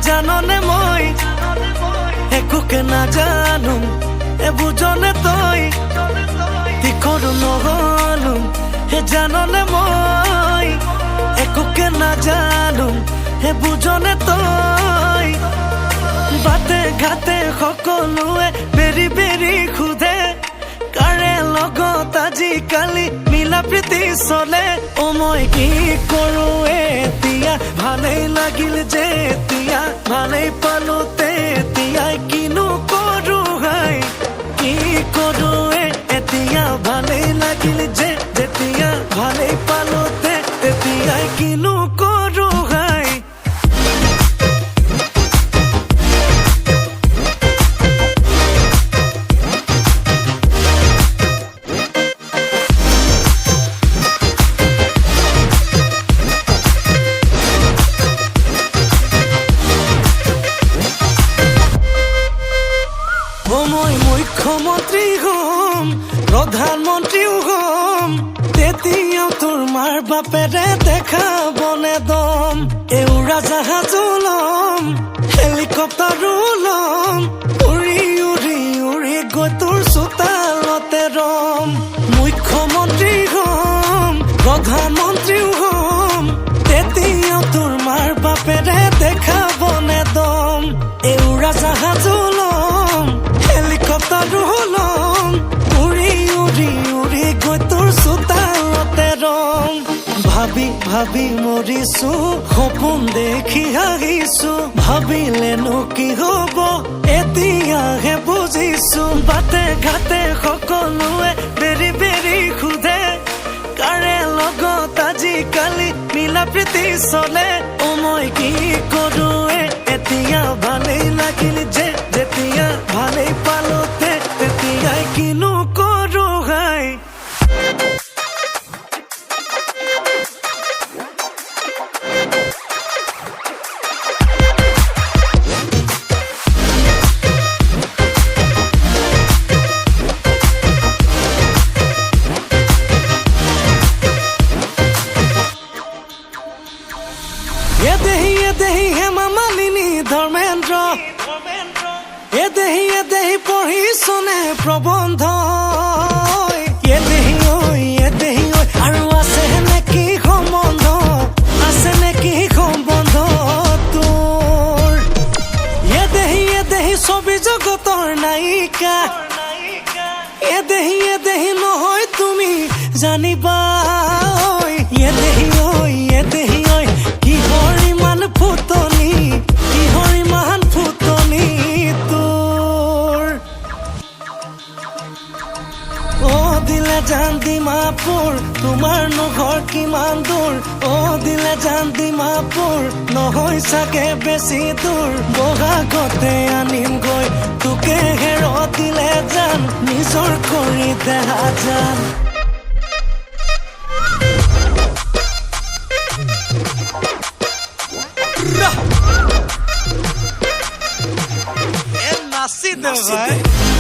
জাননে মই একোকে নাজানো বুঝনে তই তীখৰ নহলো জাননে মই একোকে নাজানো বুঝনে তই বাটে ঘাটে সকলোৱে বেৰি বেৰি খুদে কাৰে লগত আজিকালি মিলা প্ৰীতি চলে মই কি কৰো এতিয়া ভালেই লাগিল যে এতিয়া ভালেই পালো তেতিয়া কিনো কৰো হাই কি কৰো এতিয়া ভালেই লাগিল যে যেতিয়া ভালেই পালো তেতিয়া কিনো কৰো হাই মই মুখ্যমন্ত্ৰী হম প্ৰধানমন্ত্ৰীও হম তেতিয়াও তোৰ মাৰ বাপেৰে দেখাবনে দম উৰাজাহাজো লম হেলিকপ্টাৰো লম উৰি উৰি উৰি গৈ তোৰ চোতালতে ৰম মুখ্যমন্ত্ৰী হম প্ৰধানমন্ত্ৰীও হম তেতিয়াও তোৰ মাৰ বাপেৰে দেখাবনে দম উৰাজাহাজো লম হেলিকপ্টাৰো লম উৰি উৰি উৰি গৈ তোৰ চোতালতে ৰম ভাবি ভাবি মৰিছো সপোন দেখি আহিছো ভাবিলেনো কি হব এতিয়াহে বুজিছো বাটে ঘাটে সকলোৱে বেৰি বেৰি খুদে কাৰে লগত আজিকালি মিলা প্ৰীতি চলে মই কি কৰো এতিয়া ভালেই লাগিল যে যেতিয়া ভালেই পালো তেতিয়াই কিনো কৰো হাই এদেহি হেমা মালিনী ধৰ্মেন্দ্ৰ এদেহি পঢ়িছনে প্ৰবন্ধ এদেহি ঐ আৰু আছে নেকি সম্বন্ধ তোৰ এদেহি ছবি জগতৰ নায়িকা এদেহি নহয় তুমি জানিবা এদেহি ঐ কিহৰ ইমান ফুটনি তোৰ দিলে জান ডিমাপুৰ তোমাৰ ঘৰ কিমান দূৰ দিলে জান ডিমাপুৰ নহয় চাগে বেছি দূৰ বহাগতে আনিমগৈ তোকে হেৰ দিলে জান নিজৰ কৰি দেহা জান Nascido, vai.